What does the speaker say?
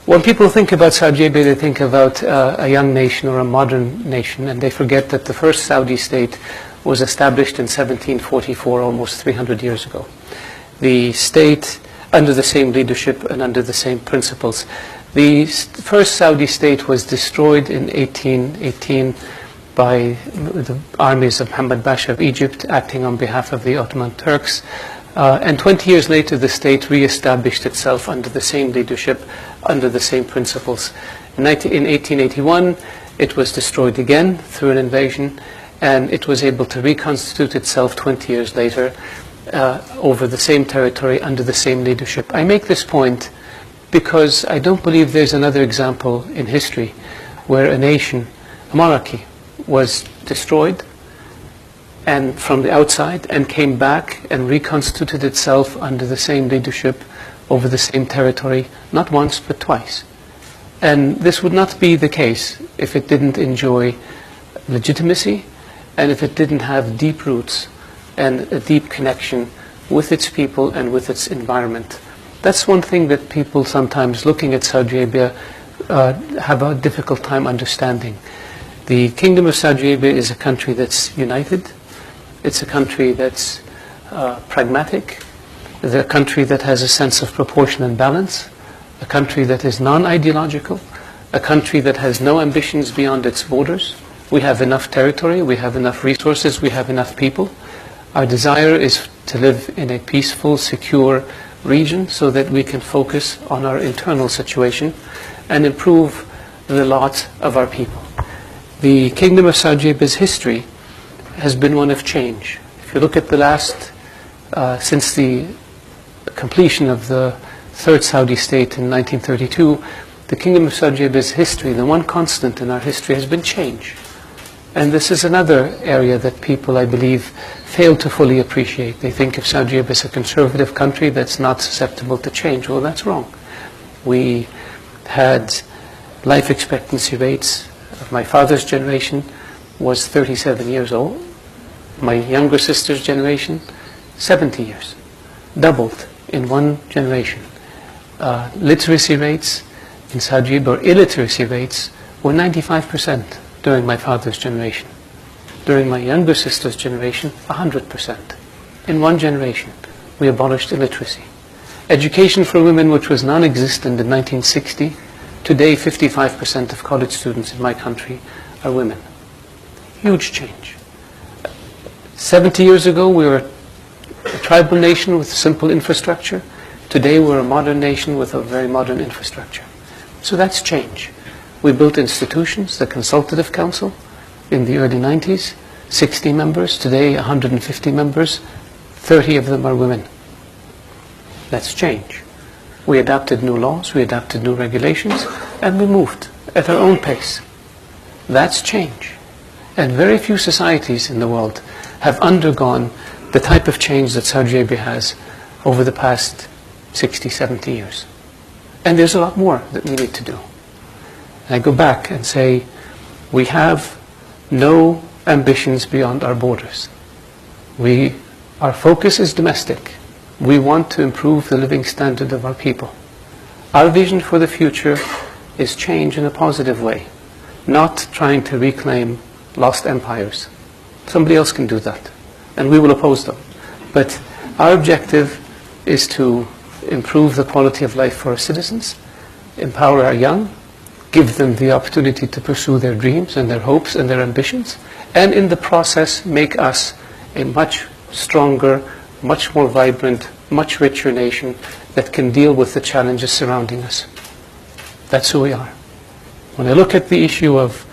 When people think about Saudi Arabia, they think about a young nation or a modern nation, and they forget that the first Saudi state was established in 1744, almost 300 years ago. The state, under the same leadership and under the same principles. The first Saudi state was destroyed in 1818 by the armies of Muhammad Pasha of Egypt, acting on behalf of the Ottoman Turks. And 20 years later, the state re-established itself under the same leadership, under the same principles. In 1881, it was destroyed again through an invasion, and it was able to reconstitute itself 20 years later over the same territory, under the same leadership. I make this point because I don't believe there's another example in history where a nation, a monarchy, was destroyed and from the outside, and came back and reconstituted itself under the same leadership over the same territory, not once but twice. And this would not be the case if it didn't enjoy legitimacy and if it didn't have deep roots and a deep connection with its people and with its environment. That's one thing that people sometimes looking at Saudi Arabia have a difficult time understanding. The Kingdom of Saudi Arabia is a country that's united. It's a country that's pragmatic. It's a country that has a sense of proportion and balance. A country that is non-ideological. A country that has no ambitions beyond its borders. We have enough territory, we have enough resources, we have enough people. Our desire is to live in a peaceful, secure region so that we can focus on our internal situation and improve the lot of our people. The Kingdom of Saudi Arabia's history has been one of change. If you look at the last, since the completion of the third Saudi state in 1932, the Kingdom of Saudi Arabia's history, the one constant in our history, has been change. And this is another area that people, I believe, fail to fully appreciate. They think of Saudi Arabia as a conservative country that's not susceptible to change. Well, that's wrong. We had life expectancy rates of my father's generation was 37 years old. My younger sister's generation, 70 years. Doubled in one generation. Literacy rates in Saudi Arabia, or illiteracy rates, were 95% during my father's generation. During my younger sister's generation, 100%. In one generation, we abolished illiteracy. Education for women, which was non-existent in 1960, today 55% of college students in my country are women. Huge change. 70 years ago, we were a tribal nation with simple infrastructure. Today, we're a modern nation with a very modern infrastructure. So that's change. We built institutions, the Consultative Council, in the early 90s, 60 members, today 150 members, 30 of them are women. That's change. We adopted new laws, we adopted new regulations, and we moved at our own pace. That's change. And very few societies in the world have undergone the type of change that Saudi Arabia has over the past 60, 70 years. And there's a lot more that we need to do. I go back and say, we have no ambitions beyond our borders. Our focus is domestic. We want to improve the living standard of our people. Our vision for the future is change in a positive way, not trying to reclaim lost empires. Somebody else can do that, and we will oppose them. But our objective is to improve the quality of life for our citizens, empower our young, give them the opportunity to pursue their dreams and their hopes and their ambitions, and in the process make us a much stronger, much more vibrant, much richer nation that can deal with the challenges surrounding us. That's who we are. When I look at the issue of